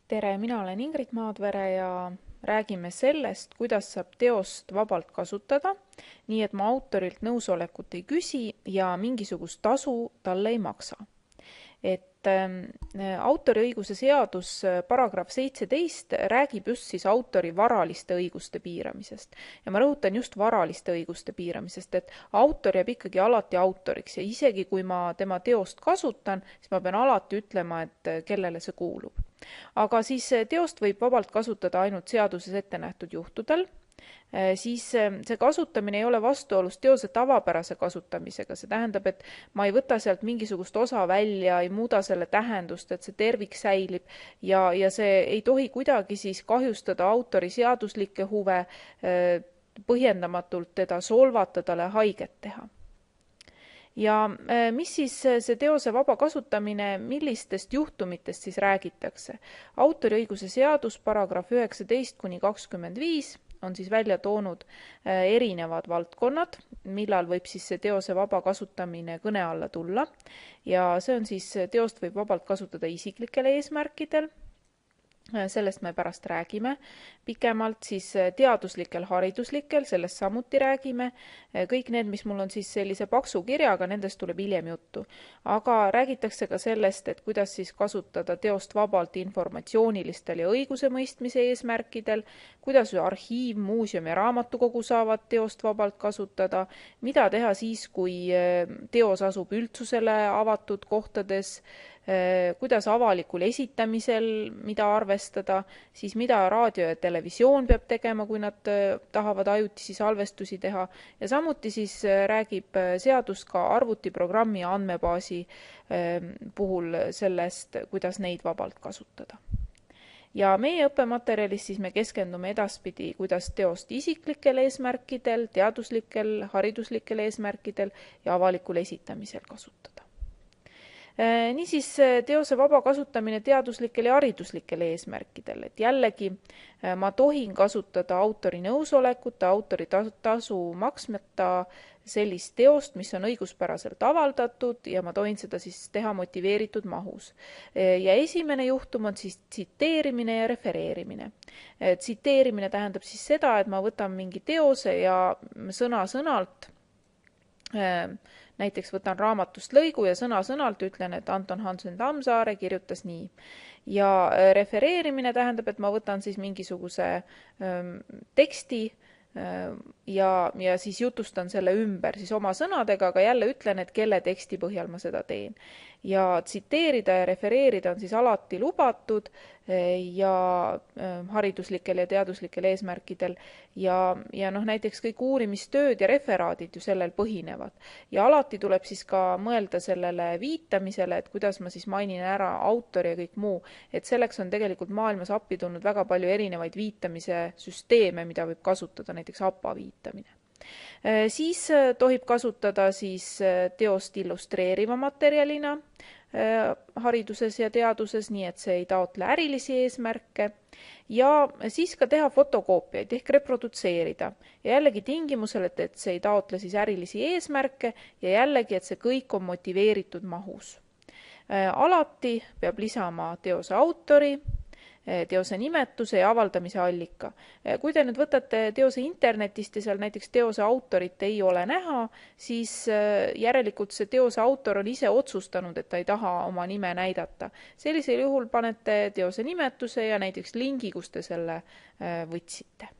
Tere, mina olen Ingrid Maadvere ja räägime sellest, kuidas saab teost vabalt kasutada, nii et ma autorilt nõusolekut ei küsi ja mingisugust tasu talle ei maksa. Autoriõiguse seadus paragrahv 17 räägib just siis autori varaliste õiguste piiramisest. Ja ma rõhutan just varaliste õiguste piiramisest, et autor jääb ikkagi alati autoriks ja isegi kui ma tema teost kasutan, siis ma pean alati ütlema, et kellele see kuulub. Aga siis teost võib vabalt kasutada ainult seaduses ette nähtud juhtudel, siis see kasutamine ei ole vastuolus teose tavapärase kasutamisega. See tähendab, et ma ei võta sealt mingisugust osa välja, ei muuda selle tähendust, et see tervik säilib ja see ei tohi kuidagi siis kahjustada autori seaduslikke huve, põhjendamatult teda solvata, talle haiget teha. Ja mis siis see teose vaba kasutamine, millistest juhtumitest siis räägitakse? Autoriõiguse seadus paragrahv 19–25 on siis välja toonud erinevad valdkonnad, millal võib siis see teose vaba kasutamine kõne alla tulla. Ja see on siis, teost võib vabalt kasutada isiklikel eesmärkidel, sellest me pärast räägime pikemalt, siis teaduslikel, hariduslikel, sellest samuti räägime. Kõik need, mis mul on siis sellise paksu kirjaga, nendest tuleb hiljem juttu. Aga räägitakse ka sellest, et kuidas siis kasutada teost vabalt informatsioonilistel ja õigusemõistmise eesmärkidel, kuidas arhiiv, muuseum ja raamatukogu saavad teost vabalt kasutada, mida teha siis, kui teos asub üldsusele avatud kohtades, kuidas avalikul esitamisel, mida arvestada, siis mida raadio ja televisioon peab tegema, kui nad tahavad ajutisi salvestusi teha. Ja samuti siis räägib seadus ka arvutiprogrammi ja andmebaasi puhul sellest, kuidas neid vabalt kasutada. Ja meie õppematerjalis siis me keskendume edaspidi, kuidas teost isiklikel eesmärkidel, teaduslikel, hariduslikel eesmärkidel ja avalikul esitamisel kasutada. Niisiis teose vaba kasutamine teaduslikel ja hariduslikel eesmärkidel, et jällegi ma tohin kasutada autori nõusolekut, autori tasu maksmata sellist teost, mis on õiguspäraselt avaldatud ja ma tohin seda siis teha motiveeritud mahus. Ja esimene juhtum on siis tsiteerimine ja refereerimine. Tsiteerimine tähendab siis seda, et ma võtan mingi teose ja sõna-sõnalt näiteks võtan raamatust lõigu ja sõna-sõnalt ütlen, et Anton Hansen Tammsaare kirjutas nii. Ja refereerimine tähendab, et ma võtan siis mingisuguse teksti ja siis jutustan selle ümber siis oma sõnadega, aga jälle ütlen, et kelle teksti põhjal ma seda teen. Ja tsiteerida ja refereerida on siis alati lubatud ja hariduslikel ja teaduslikel eesmärkidel ja näiteks kõik uurimistööd ja referaadid ju sellel põhinevad. Ja alati tuleb siis ka mõelda sellele viitamisele, et kuidas ma siis mainin ära autori ja kõik muu, et selleks on tegelikult maailmas appi tulnud väga palju erinevaid viitamise süsteeme, mida võib kasutada, näiteks APA viitamine. Siis tohib kasutada siis teost illustreeriva materjalina hariduses ja teaduses, nii et see ei taotle ärilisi eesmärke ja siis ka teha fotokoopiaid ehk reprodutseerida ja jällegi tingimusel, et see ei taotle siis ärilisi eesmärke ja jällegi, et see kõik on motiveeritud mahus. Alati peab lisama teose autori, teose nimetuse ja avaldamise allika. Kui te nüüd võtate teose internetist ja seal näiteks teose autorit ei ole näha, siis järelikult see teose autor on ise otsustanud, et ta ei taha oma nime näidata. Sellisel juhul panete teose nimetuse ja näiteks lingi, kus te selle võtsite.